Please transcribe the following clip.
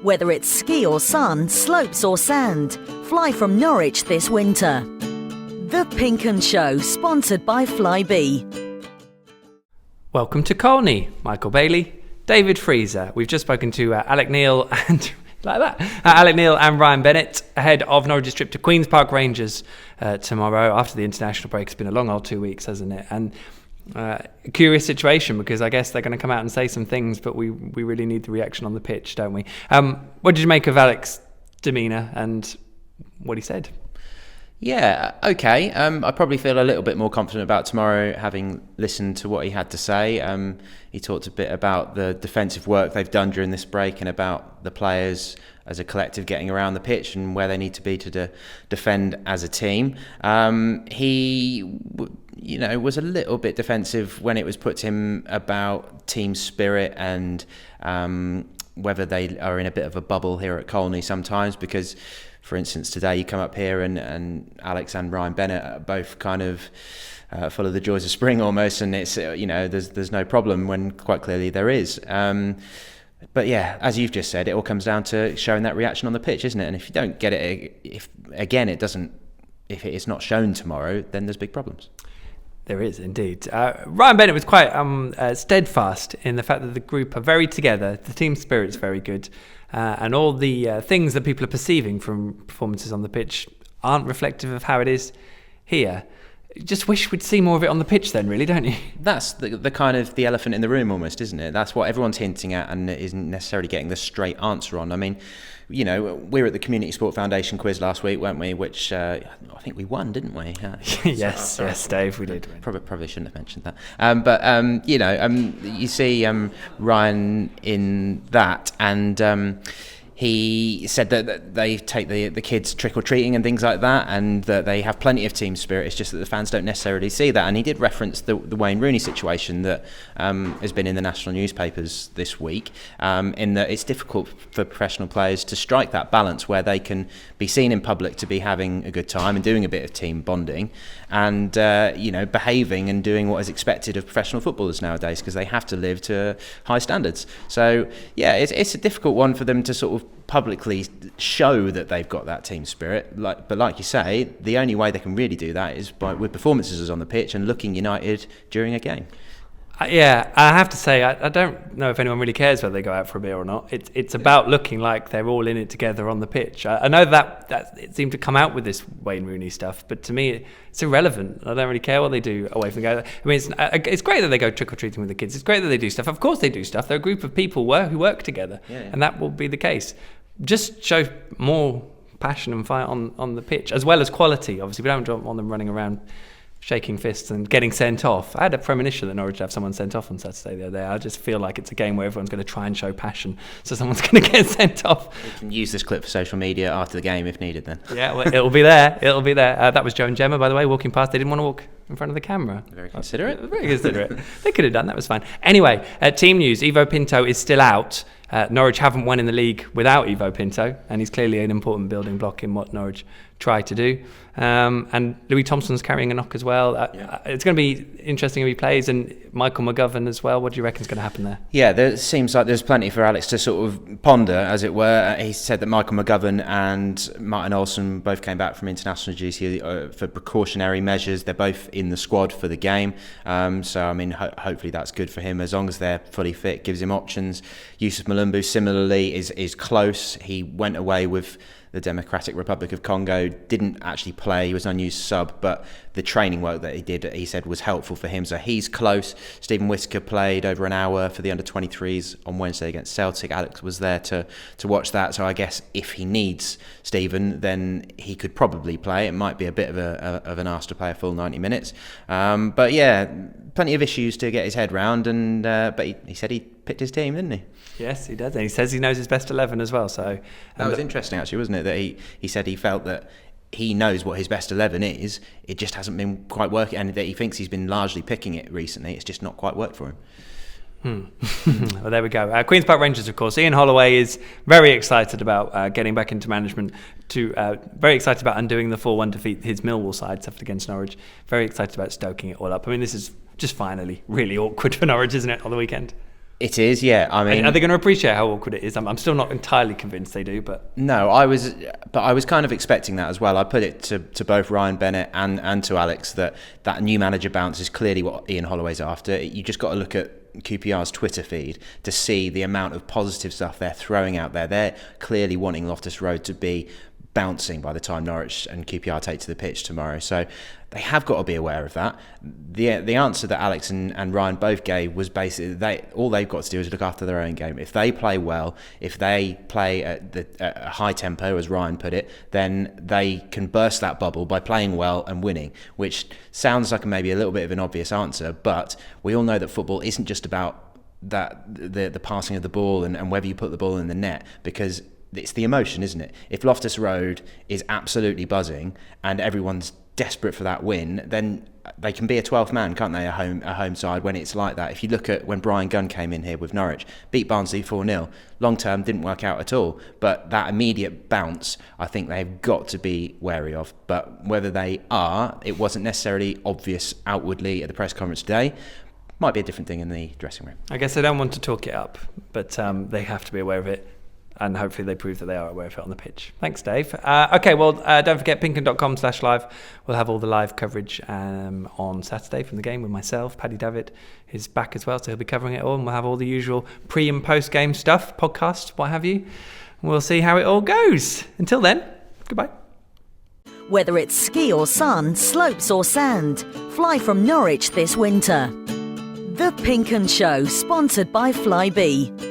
Whether it's ski or sun, slopes or sand, fly from Norwich this winter. The Pink 'Un Show, sponsored by Flybe. Welcome to Colney. Michael Bailey, David Freezer. We've just spoken to Alec Neil and Alec Neil and Ryan Bennett ahead of Norwich's trip to Queen's Park Rangers tomorrow after the international break. It's been a long old 2 weeks, hasn't it? And a curious situation, because I guess they're going to come out and say some things, but we really need the reaction on the pitch, don't we? What did you make of Alec's demeanour and what he said? Yeah, okay. I probably feel a little bit more confident about tomorrow, having listened to what he had to say. He talked a bit about the defensive work they've done during this break and about the players as a collective getting around the pitch and where they need to be to defend as a team. He was a little bit defensive when it was put to him about team spirit and whether they are in a bit of a bubble here at Colney sometimes, because for instance, today you come up here and Alex and Ryan Bennett are both kind of full of the joys of spring almost, and it's there's no problem when quite clearly there is. But yeah, as you've just said, it all comes down to showing that reaction on the pitch, isn't it? And if you don't get it, if it is not shown tomorrow, then there's big problems. There is indeed. Ryan Bennett was quite steadfast in the fact that the group are very together, the team spirit's very good, and all the things that people are perceiving from performances on the pitch aren't reflective of how it is here. Just wish we'd see more of it on the pitch then, really, don't you? That's the kind of the elephant in the room almost, isn't it? That's what everyone's hinting at and isn't necessarily getting the straight answer on. I mean, we were at the Community Sport Foundation quiz last week, weren't we? Which I think we won, didn't we? Yes, Dave, we did win. Probably shouldn't have mentioned that. You see Ryan in that, and he said that they take the kids trick-or-treating and things like that, and that they have plenty of team spirit. It's just that the fans don't necessarily see that. And he did reference the Wayne Rooney situation that has been in the national newspapers this week, in that it's difficult for professional players to strike that balance where they can be seen in public to be having a good time and doing a bit of team bonding and behaving and doing what is expected of professional footballers nowadays, because they have to live to high standards. So yeah, it's a difficult one for them to sort of publicly show that they've got that team spirit. But like you say, the only way they can really do that is with performances on the pitch and looking united during a game. Yeah, I have to say, I don't know if anyone really cares whether they go out for a beer or not. It's about looking like they're all in it together on the pitch. I know that it seemed to come out with this Wayne Rooney stuff, but to me, it's irrelevant. I don't really care what they do away from the game. I mean, it's great that they go trick-or-treating with the kids. It's great that they do stuff. Of course they do stuff. They're a group of people who work together, and that will be the case. Just show more passion and fight on the pitch, as well as quality. Obviously, we don't want them running around shaking fists and getting sent off. I had a premonition that Norwich would have someone sent off on Saturday the other day. I just feel like it's a game where everyone's going to try and show passion, so someone's going to get sent off. You can use this clip for social media after the game if needed then. Yeah, well, it'll be there. That was Joe and Gemma, by the way, walking past. They didn't want to walk in front of the camera. Very considerate. Very considerate. They could have done, that was fine. Anyway, team news. Ivo Pinto is still out. Norwich haven't won in the league without Ivo Pinto, and he's clearly an important building block in what Norwich try to do. And Louis Thompson's carrying a knock as well. It's going to be interesting if he plays, and Michael McGovern as well. What do you reckon is going to happen there? Yeah, there seems like there's plenty for Alex to sort of ponder, as it were. He said that Michael McGovern and Martin Olsen both came back from international duty for precautionary measures. They're both in the squad for the game. So, I mean, hopefully that's good for him as long as they're fully fit, gives him options. Yusuf Malumbu, similarly, is close. He went away with the Democratic Republic of Congo, didn't actually play, he was an unused sub, but the training work that he did, he said, was helpful for him, so he's close. Stephen Whittaker played over an hour for the under-23s on Wednesday against Celtic. Alex was there to watch that, so I guess if he needs Stephen, then he could probably play. It might be a bit of an ask to play a full 90 minutes. But yeah, plenty of issues to get his head round, and but he said he picked his team, didn't he? Yes, he does, and he says he knows his best 11 as well. So that was interesting, actually, wasn't it? That he said he felt that he knows what his best 11 is. It just hasn't been quite working, and that he thinks he's been largely picking it recently. It's just not quite worked for him. Well, there we go. Queen's Park Rangers, of course. Ian Holloway is very excited about getting back into management. Very excited about undoing the 4-1 defeat his Millwall side suffered against Norwich. Very excited about stoking it all up. I mean, this is just finally really awkward for Norwich, isn't it, on the weekend? It is, yeah. I mean, are they going to appreciate how awkward it is? I'm still not entirely convinced they do, but no, I was kind of expecting that as well. I put it to both Ryan, Bennett and to Alex that new manager bounce is clearly what Ian Holloway's after. You just got to look at QPR's Twitter feed to see the amount of positive stuff they're throwing out there. They're clearly wanting Loftus Road to be bouncing by the time Norwich and QPR take to the pitch tomorrow. So they have got to be aware of that. The answer that Alex and Ryan both gave was basically all they've got to do is look after their own game. If they play well, if they play at a high tempo, as Ryan put it, then they can burst that bubble by playing well and winning, which sounds like maybe a little bit of an obvious answer, but we all know that football isn't just about the passing of the ball and whether you put the ball in the net, because it's the emotion, isn't it? If Loftus Road is absolutely buzzing and everyone's desperate for that win, then they can be a 12th man, can't they? A home side when it's like that. If you look at when Brian Gunn came in here with Norwich, beat Barnsley 4-0. Long term didn't work out at all. But that immediate bounce, I think they've got to be wary of. But whether they are, it wasn't necessarily obvious outwardly at the press conference today. Might be a different thing in the dressing room. I guess they don't want to talk it up, but they have to be aware of it. And hopefully they prove that they are aware of it on the pitch. Thanks, Dave. Okay, well, don't forget pinkun.com/live. We'll have all the live coverage on Saturday from the game with myself. Paddy Davitt is back as well, so he'll be covering it all. And we'll have all the usual pre- and post-game stuff, podcast, what have you. And we'll see how it all goes. Until then, goodbye. Whether it's ski or sun, slopes or sand, fly from Norwich this winter. The Pink 'Un Show, sponsored by Flybe.